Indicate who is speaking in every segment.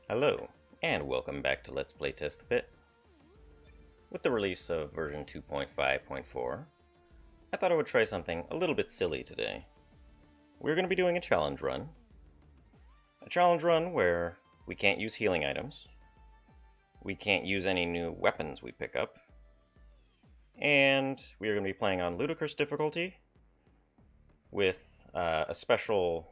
Speaker 1: Hello, and welcome back to Let's Play Test the Pit. With the release of version 2.5.4, I thought I would try something a little bit silly today. We're going to be doing a challenge run. A challenge run where we can't use healing items, we can't use any new weapons we pick up, and we are going to be playing on ludicrous difficulty with a special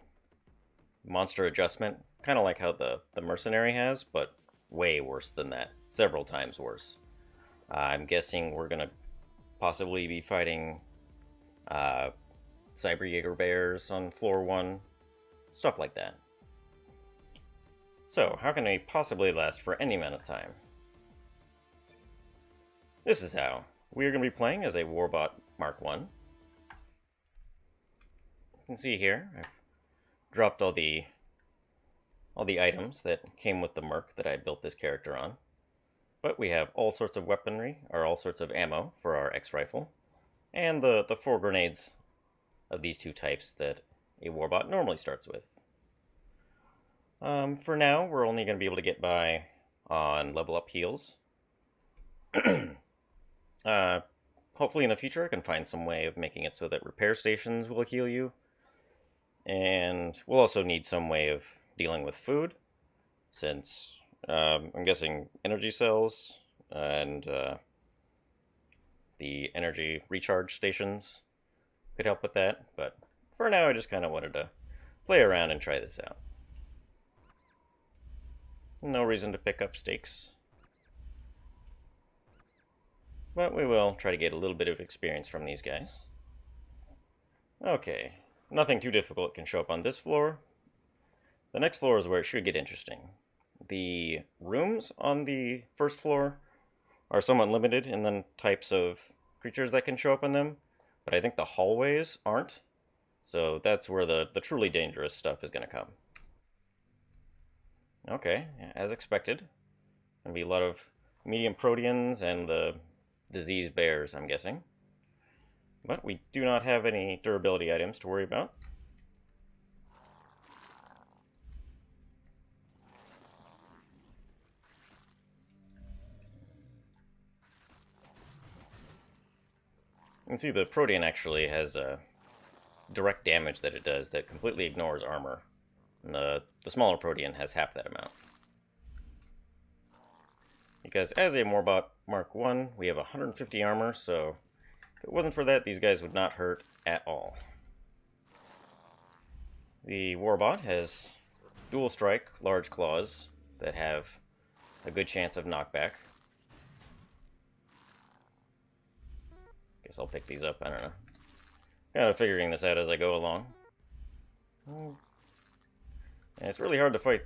Speaker 1: monster adjustment, kind of like how the mercenary has, but way worse than that. Several times worse. I'm guessing we're going to possibly be fighting Cyber Jaeger bears on floor 1, stuff like that. So, how can they possibly last for any amount of time? This is how. We are going to be playing as a Warbot Mark 1. You can see here, I've dropped all the items that came with the Merc that I built this character on. But we have all sorts of weaponry, or all sorts of ammo for our X-Rifle, and the 4 grenades of these two types that a Warbot normally starts with. For now, we're only going to be able to get by on level up heals. Hopefully in the future I can find some way of making it so that repair stations will heal you. And we'll also need some way of dealing with food, since I'm guessing energy cells and the energy recharge stations could help with that. But for now, I just kind of wanted to play around and try this out. No reason to pick up stakes, but we will try to get a little bit of experience from these guys. Okay, nothing too difficult can show up on this floor. The next floor is where it should get interesting. The rooms on the first floor are somewhat limited in the types of creatures that can show up in them, but I think the hallways aren't. So that's where the truly dangerous stuff is going to come. Okay, as expected. Gonna be a lot of medium proteans and the disease bears, I'm guessing. But we do not have any durability items to worry about. You can see the protean actually has a direct damage that it does that completely ignores armor. And the smaller protean has half that amount. Because as a Warbot Mark 1, we have 150 armor, so if it wasn't for that, these guys would not hurt at all. The Warbot has dual strike large claws that have a good chance of knockback. Guess I'll pick these up, I don't know. Kind of figuring this out as I go along. And it's really hard to fight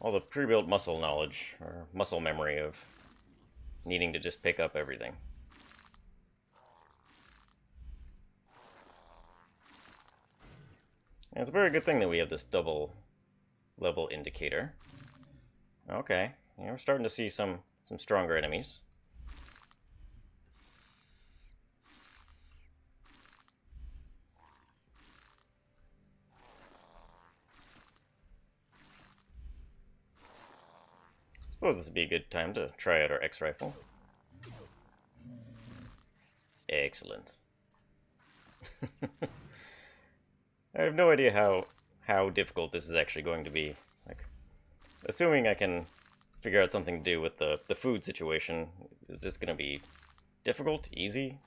Speaker 1: all the pre-built muscle knowledge, or muscle memory of needing to just pick up everything. And it's a very good thing that we have this double level indicator. Okay, yeah, we're starting to see some stronger enemies. Suppose this would be a good time to try out our X-Rifle. Excellent. I have no idea how difficult this is actually going to be. Like, assuming I can figure out something to do with the food situation, is this going to be difficult? Easy?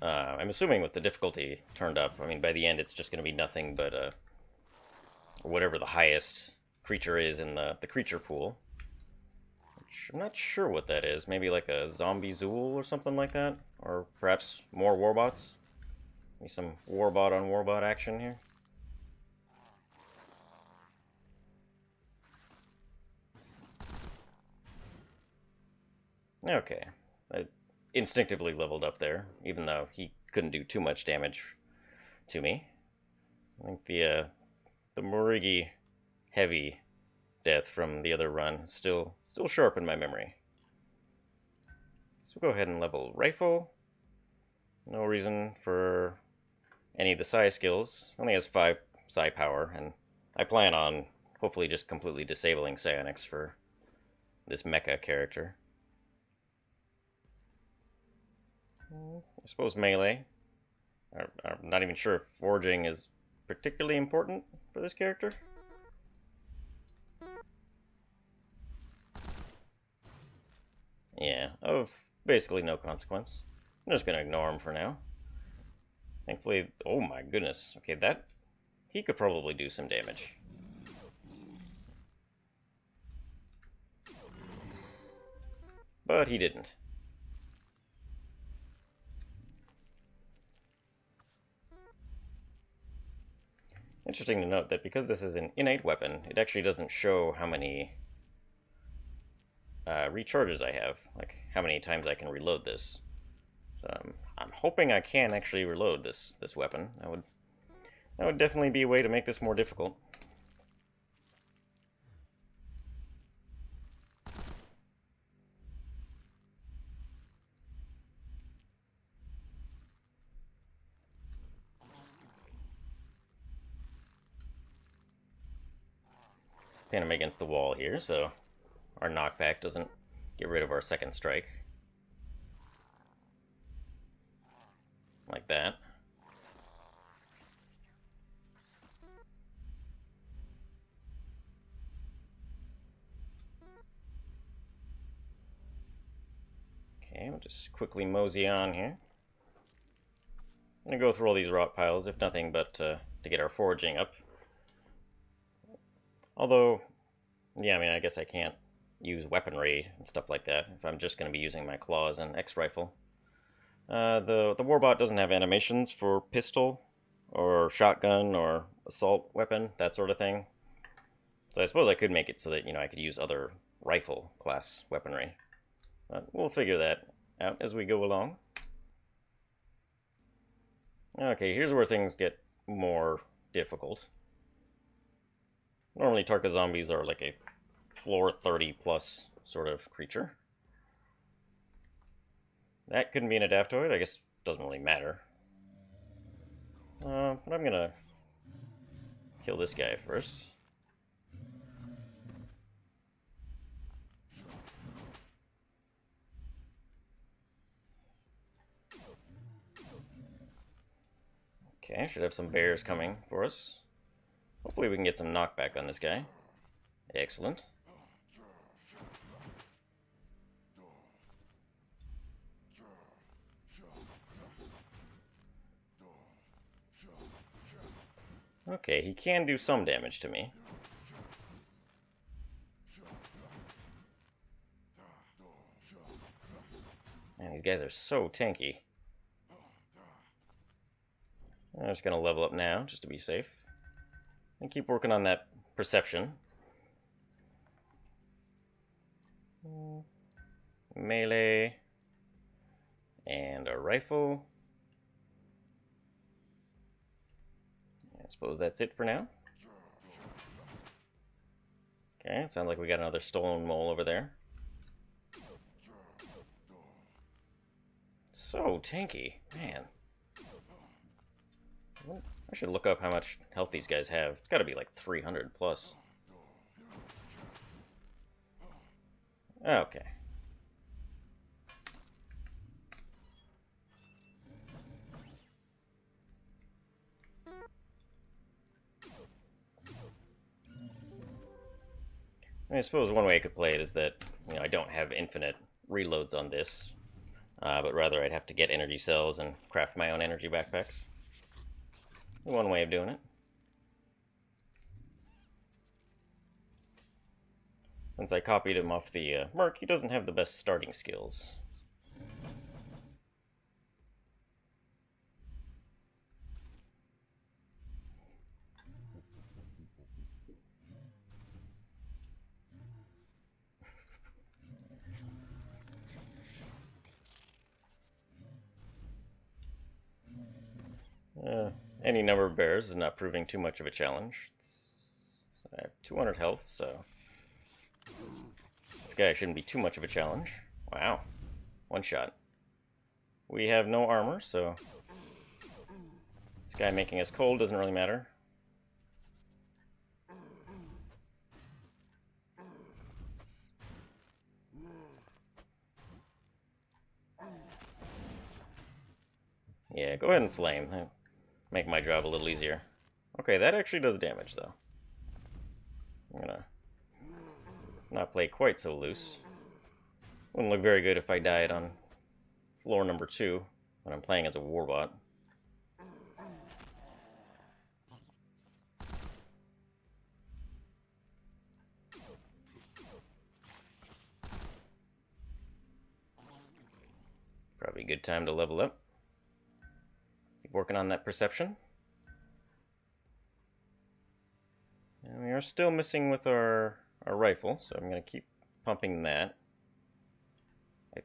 Speaker 1: I'm assuming with the difficulty turned up, I mean, by the end it's just going to be nothing but whatever the highest creature is in the creature pool. Which I'm not sure what that is. Maybe like a zombie Zool or something like that? Or perhaps more Warbots? Maybe some Warbot on Warbot action here? Okay. I instinctively leveled up there, even though he couldn't do too much damage to me. I think the Morigi heavy death from the other run is still sharp in my memory. So we'll go ahead and level rifle. No reason for any of the psi skills. Only has 5 psi power, and I plan on hopefully just completely disabling psionics for this mecha character. I suppose melee. I'm not even sure if foraging is particularly important for this character. Yeah, of basically no consequence. I'm just gonna ignore him for now. Thankfully, oh my goodness. Okay, that, he could probably do some damage. But he didn't. Interesting to note that because this is an innate weapon, it actually doesn't show how many recharges I have, like how many times I can reload this. So I'm hoping I can actually reload this weapon. That would definitely be a way to make this more difficult. Pin him against the wall here, so our knockback doesn't get rid of our second strike. Like that. Okay, we'll just quickly mosey on here. I'm gonna go through all these rot piles, if nothing but to get our foraging up. Although, yeah, I mean, I guess I can't use weaponry and stuff like that if I'm just going to be using my claws and X-rifle. The warbot doesn't have animations for pistol or shotgun or assault weapon, that sort of thing. So I suppose I could make it so that, I could use other rifle class weaponry. But we'll figure that out as we go along. Okay, here's where things get more difficult. Normally Tarka zombies are like a floor 30 plus sort of creature. That couldn't be an adaptoid, I guess it doesn't really matter. But I'm gonna kill this guy first. Okay, should have some bears coming for us. Hopefully we can get some knockback on this guy. Excellent. Okay, he can do some damage to me. Man, these guys are so tanky. I'm just gonna level up now, just to be safe. And keep working on that perception. Melee. And a rifle. I suppose that's it for now. Okay, sounds like we got another stolen mole over there. So tanky, man. I should look up how much health these guys have. It's gotta be like 300 plus. Okay. I suppose one way I could play it is that, I don't have infinite reloads on this, but rather I'd have to get energy cells and craft my own energy backpacks. One way of doing it. Since I copied him off the Merc, he doesn't have the best starting skills. Any number of bears is not proving too much of a challenge. I have 200 health, so this guy shouldn't be too much of a challenge. Wow. One shot. We have no armor, so This guy making us cold doesn't really matter. Yeah, go ahead and flame. That'll make my job a little easier. Okay, that actually does damage, though. I'm gonna not play quite so loose. Wouldn't look very good if I died on floor number 2 when I'm playing as a warbot. Probably a good time to level up. Keep working on that perception. And we are still missing with our rifle, so I'm going to keep pumping that. I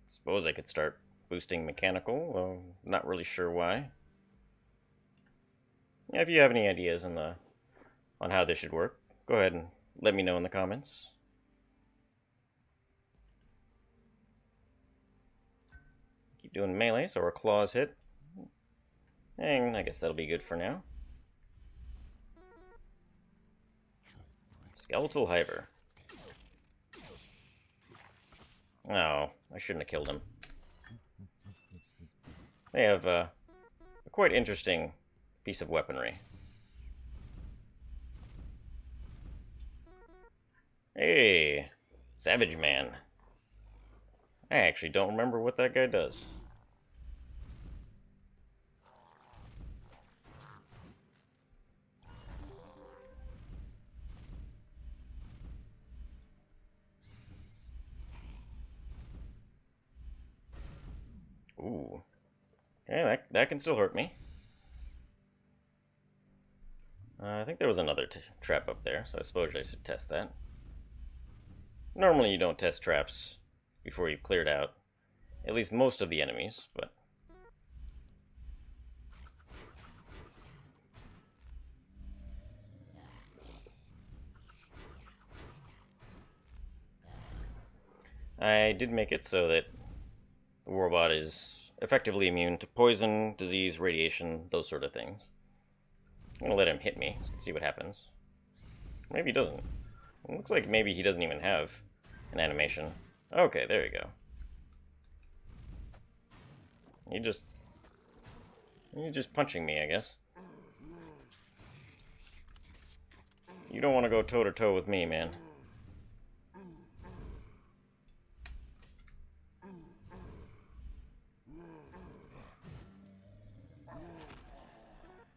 Speaker 1: suppose I could start boosting mechanical, though not really sure why. Yeah, if you have any ideas on how this should work, go ahead and let me know in the comments. Keep doing melee, so our claws hit. And I guess that'll be good for now. Skeletal Hiver. Oh, I shouldn't have killed him. They have a quite interesting piece of weaponry. Hey, Savage Man. I actually don't remember what that guy does. Ooh. Okay, that can still hurt me. I think there was another trap up there, so I suppose I should test that. Normally you don't test traps before you've cleared out at least most of the enemies, but... I did make it so that the warbot is effectively immune to poison, disease, radiation, those sort of things. I'm gonna let him hit me, see what happens. Maybe he doesn't. It looks like maybe he doesn't even have an animation. Okay, there you go. You're just punching me, I guess. You don't want to go toe-to-toe with me, man.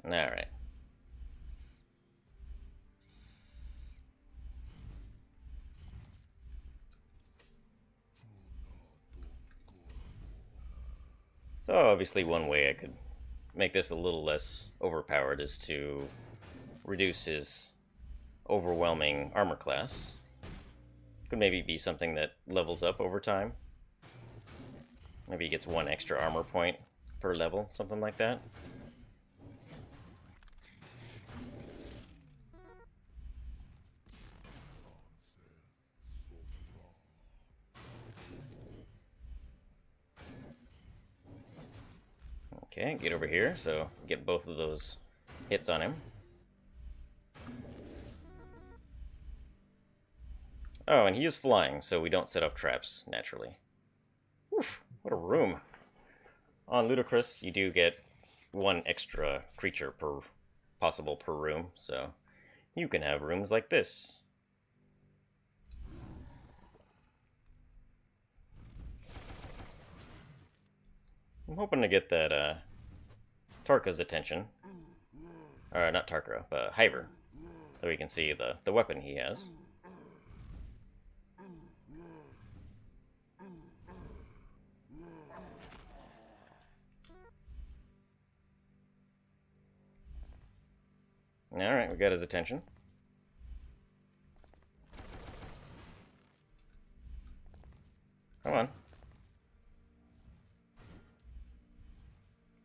Speaker 1: Alright. So obviously one way I could make this a little less overpowered is to reduce his overwhelming armor class. Could maybe be something that levels up over time. Maybe he gets 1 extra armor point per level, something like that. Okay, get over here, so get both of those hits on him. Oh, and he is flying, so we don't set up traps, naturally. Oof, what a room. On Ludicrous, you do get 1 extra creature possible per room, so you can have rooms like this. I'm hoping to get that Tarka's attention. Or not Tarka, but Hiver. So we can see the weapon he has. Alright, we got his attention. Come on.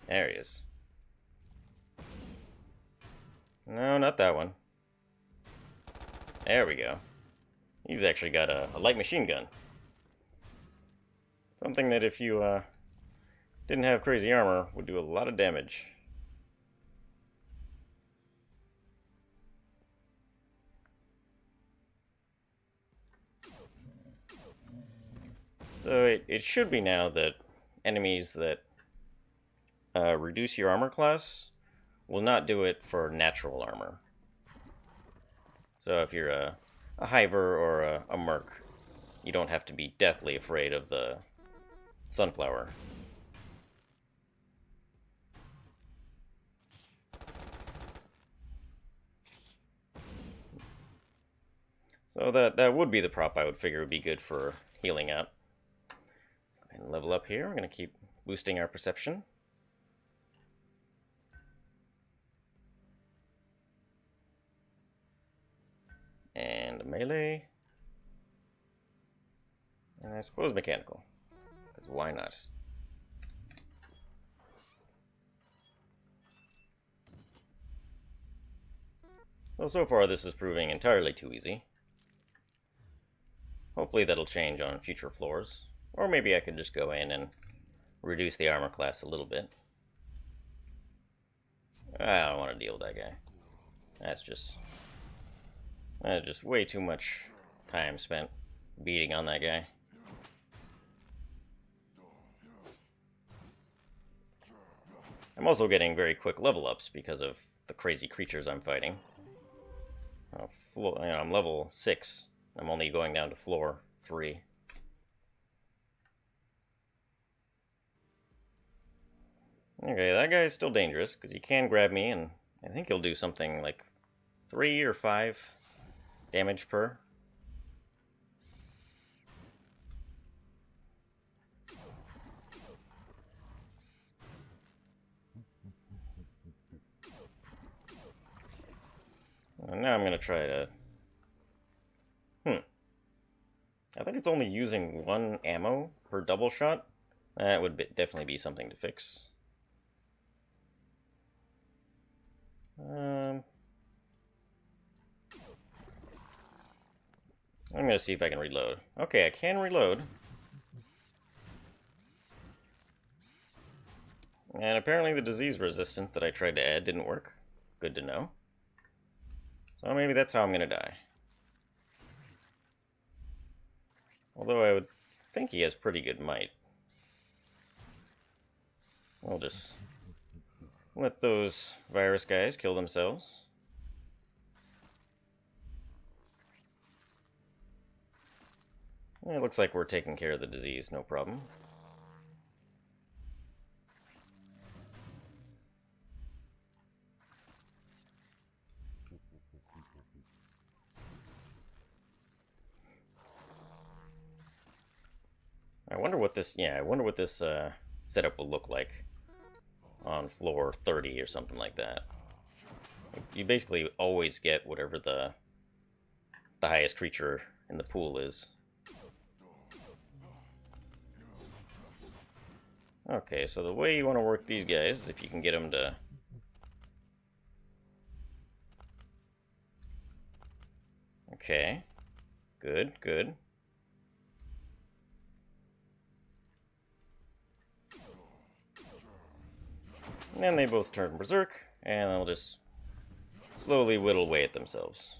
Speaker 1: There he is. No, not that one. There we go. He's actually got a light machine gun. Something that if you didn't have crazy armor would do a lot of damage. So it should be now that enemies that reduce your armor class will not do it for natural armor. So if you're a Hiver or a Merc, you don't have to be deathly afraid of the Sunflower. So that would be the prop I would figure would be good for healing up. And level up here. We're going to keep boosting our perception. And melee. And I suppose mechanical. Because why not? So far this is proving entirely too easy. Hopefully that'll change on future floors. Or maybe I could just go in and reduce the armor class a little bit. I don't want to deal with that guy. That's just way too much time spent beating on that guy. I'm also getting very quick level ups because of the crazy creatures I'm fighting. I'm level 6. I'm only going down to floor 3. Okay, that guy is still dangerous because he can grab me, and I think he'll do something like 3 or 5 damage per. And now I'm going to try to... I think it's only using 1 ammo per double shot. That would definitely be something to fix. I'm going to see if I can reload. Okay, I can reload. And apparently the disease resistance that I tried to add didn't work. Good to know. So maybe that's how I'm going to die. Although I would think he has pretty good might. We'll just let those virus guys kill themselves. It looks like we're taking care of the disease, no problem. I wonder what this, setup will look like on floor 30 or something like that. You basically always get whatever the highest creature in the pool is. Okay, so the way you want to work these guys is if you can get them to... Okay. Good, good. And then they both turn berserk, and they'll just slowly whittle away at themselves.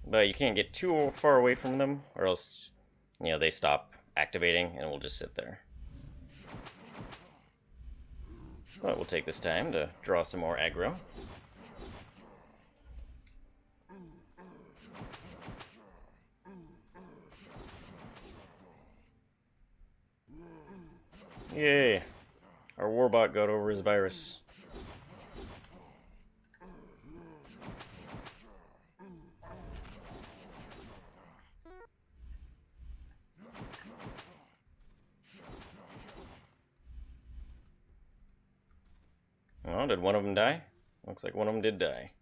Speaker 1: But you can't get too far away from them, or else, they stop activating, and we'll just sit there. But we'll take this time to draw some more aggro. Yay! Our warbot got over his virus. Oh, did one of them die? Looks like one of them did die.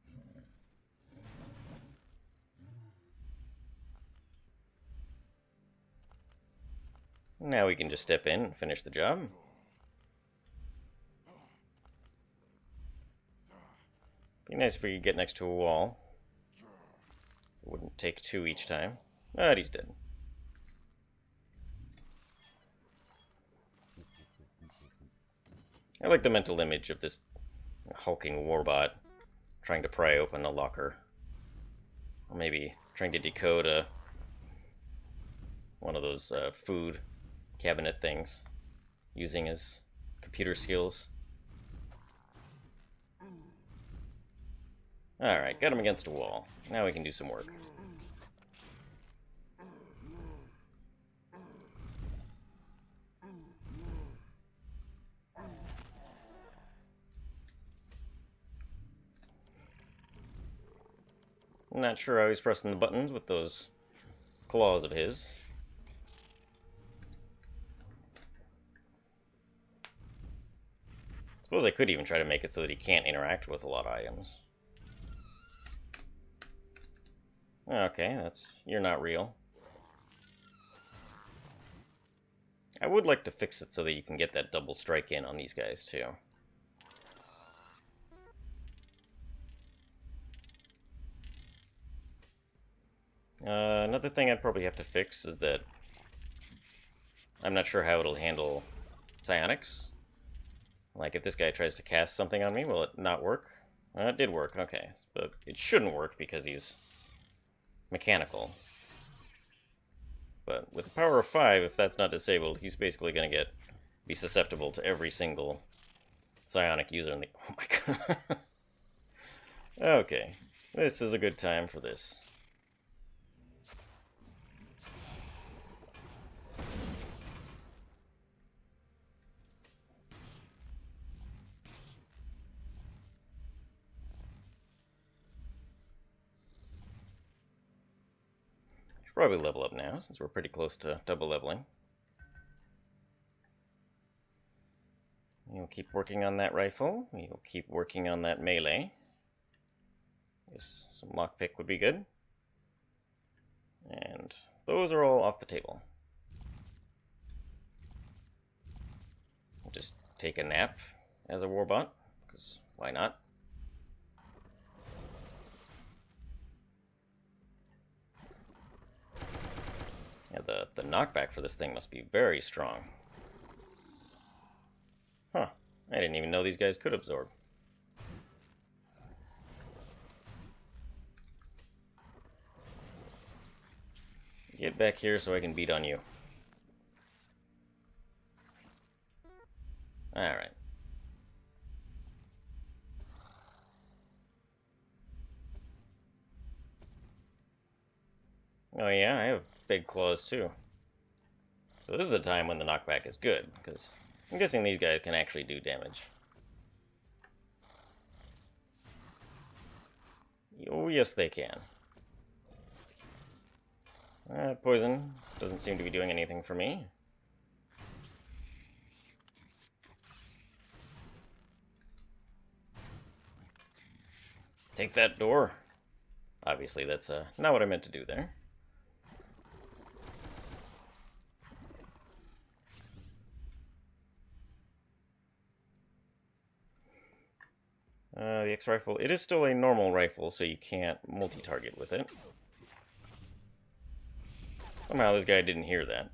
Speaker 1: Now we can just step in and finish the job. Be nice if we could get next to a wall. It wouldn't take 2 each time. But he's dead. I like the mental image of this hulking warbot trying to pry open a locker. Or maybe trying to decode one of those food cabinet things, using his computer skills. Alright, got him against a wall. Now we can do some work. I'm not sure how he's pressing the buttons with those claws of his. Suppose I could even try to make it so that he can't interact with a lot of items. Okay, you're not real. I would like to fix it so that you can get that double strike in on these guys too. Another thing I'd probably have to fix is that I'm not sure how it'll handle psionics. Like, if this guy tries to cast something on me, will it not work? It did work, okay. But it shouldn't work because he's mechanical. But with the power of 5, if that's not disabled, he's basically going to be susceptible to every single psionic user in the... Oh my god. Okay. This is a good time for this. Probably level up now, since we're pretty close to double leveling. You'll keep working on that rifle. You'll keep working on that melee. Yes, some lockpick would be good. And those are all off the table. I'll just take a nap as a warbot, because why not? Yeah, the knockback for this thing must be very strong. Huh. I didn't even know these guys could absorb. Get back here so I can beat on you. Alright. Oh yeah, I have big claws too. So this is a time when the knockback is good, because I'm guessing these guys can actually do damage. Oh yes they can. Poison doesn't seem to be doing anything for me. Take that door. Obviously that's not what I meant to do there. The X-Rifle, it is still a normal rifle, so you can't multi-target with it. Somehow this guy didn't hear that.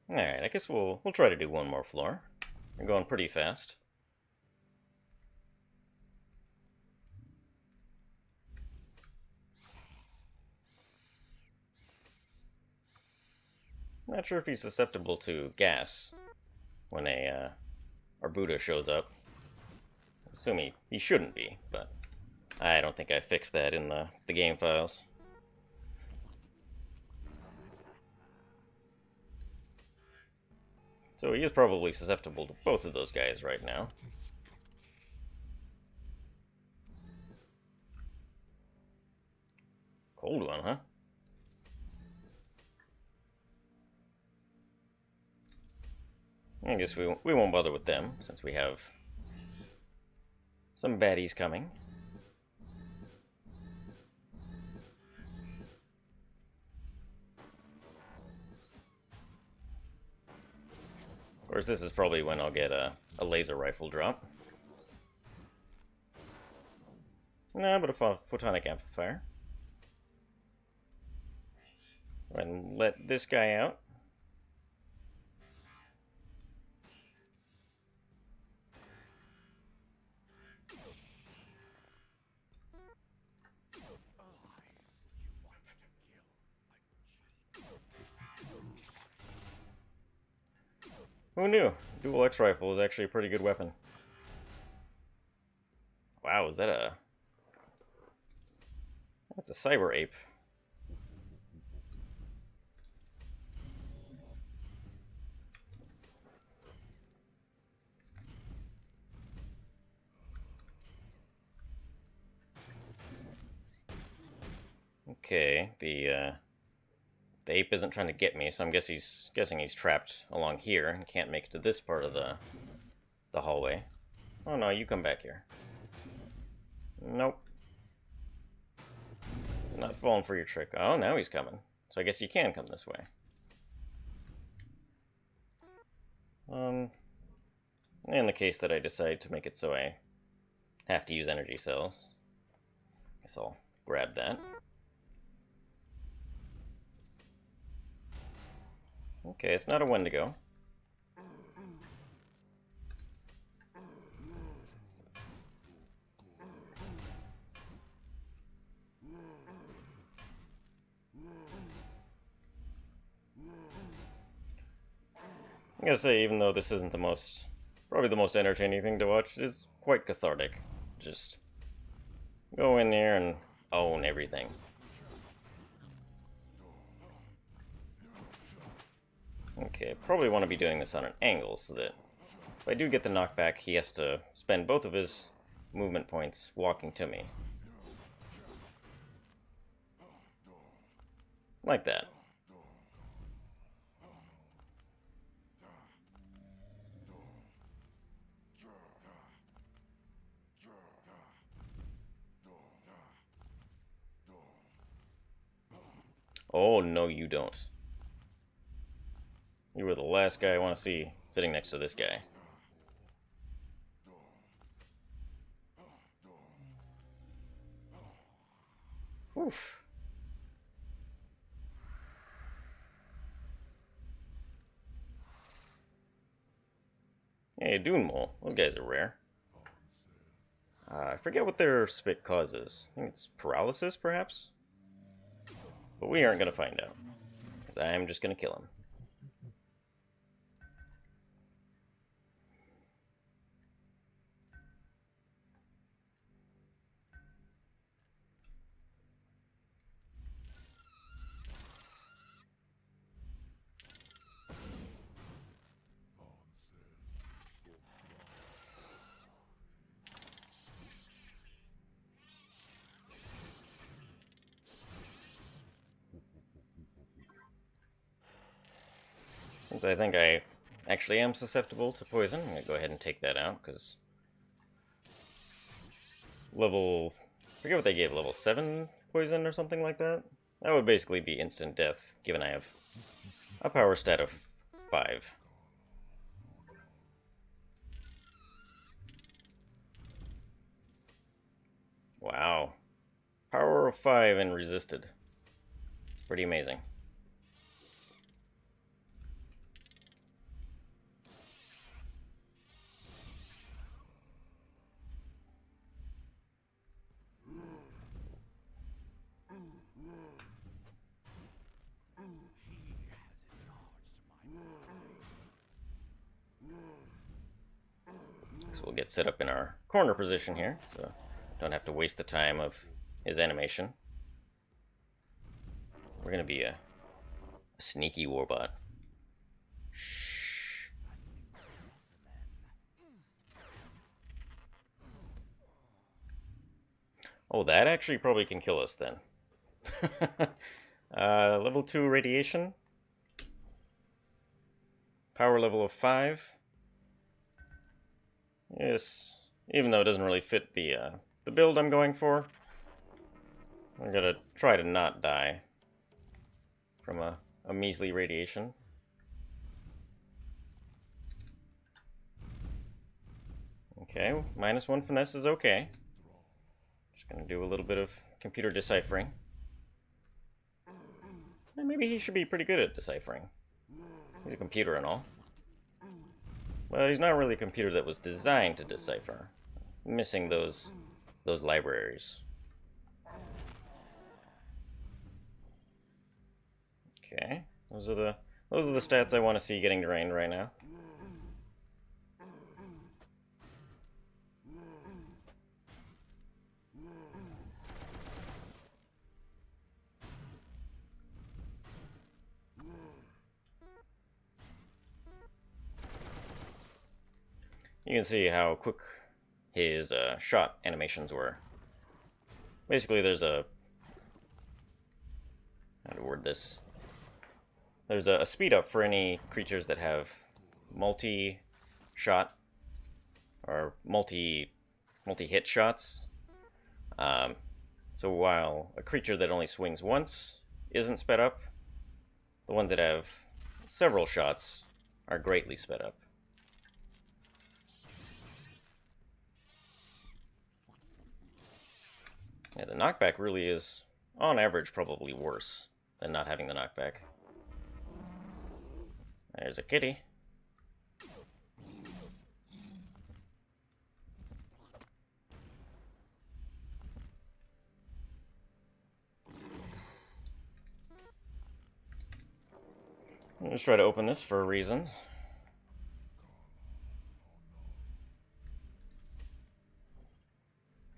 Speaker 1: Alright, I guess we'll try to do one more floor. We're going pretty fast. Not sure if he's susceptible to gas when a Arbuda shows up. I assume he shouldn't be, but I don't think I fixed that in the game files. So he is probably susceptible to both of those guys right now. Cold one, huh? I guess we won't bother with them, since we have some baddies coming. Of course, this is probably when I'll get a laser rifle drop. No, but a photonic amplifier. Go ahead and let this guy out. Who knew? Dual X rifle is actually a pretty good weapon. Wow, is that a... That's a cyber ape. Okay, the ape isn't trying to get me, so I'm guessing he's trapped along here and can't make it to this part of the hallway. Oh no, you come back here. Nope. Not falling for your trick. Oh, now he's coming. So I guess you can come this way. In the case that I decide to make it so I have to use energy cells, guess I'll grab that. Okay, it's not a Wendigo. I gotta say, even though this isn't probably the most entertaining thing to watch, it is quite cathartic. Just go in there and own everything. Okay, probably want to be doing this on an angle so that if I do get the knockback, he has to spend both of his movement points walking to me. Like that. Oh, no you don't. You were the last guy I want to see sitting next to this guy. Oof. Hey, Dune Mole. Those guys are rare. I forget what their spit causes. I think it's paralysis, perhaps? But we aren't going to find out. Because I'm just going to kill him. Since I think I actually am susceptible to poison, I'm going to go ahead and take that out, because level... I forget what they gave, level 7 poison or something like that? That would basically be instant death, given I have a power stat of 5. Wow. Power of 5 and resisted. Pretty amazing. So we'll get set up in our corner position here, so don't have to waste the time of his animation. We're gonna be a sneaky warbot. Shh. Oh, that actually probably can kill us then. Level 2 radiation. Power level of 5. Yes, even though it doesn't really fit the build I'm going for, I'm gonna try to not die from a measly radiation. Okay, -1 finesse is okay. Just gonna do a little bit of computer deciphering. maybe he should be pretty good at deciphering. He's a computer and all. But he's not really a computer that was designed to decipher. Missing those libraries. Okay, those are the stats I want to see getting drained right now. You can see how quick his shot animations were. Basically, there's a... how to word this? There's a speed up for any creatures that have multi-shot or multi-hit shots. So while a creature that only swings once isn't sped up, the ones that have several shots are greatly sped up. Yeah, the knockback really is, on average, probably worse than not having the knockback. There's a kitty. Let's try to open this for reasons.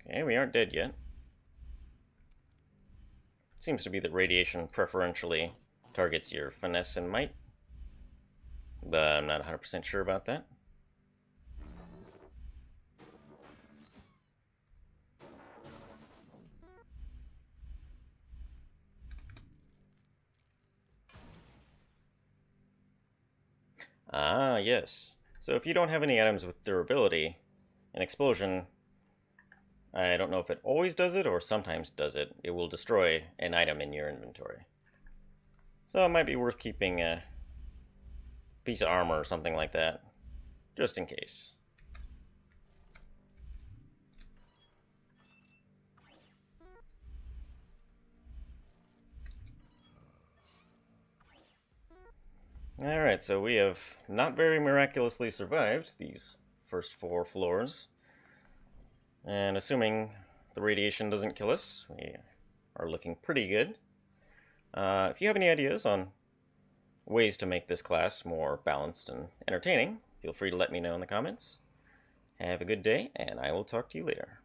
Speaker 1: Okay, we aren't dead yet. It seems to be that radiation preferentially targets your finesse and might, but I'm not 100% sure about that. Ah, yes. So if you don't have any items with durability, an explosion, I don't know if it always does it or sometimes does it, it will destroy an item in your inventory. So it might be worth keeping a piece of armor or something like that, just in case. Alright, so we have not very miraculously survived these first 4 floors. And assuming the radiation doesn't kill us, we are looking pretty good. If you have any ideas on ways to make this class more balanced and entertaining, feel free to let me know in the comments. Have a good day, and I will talk to you later.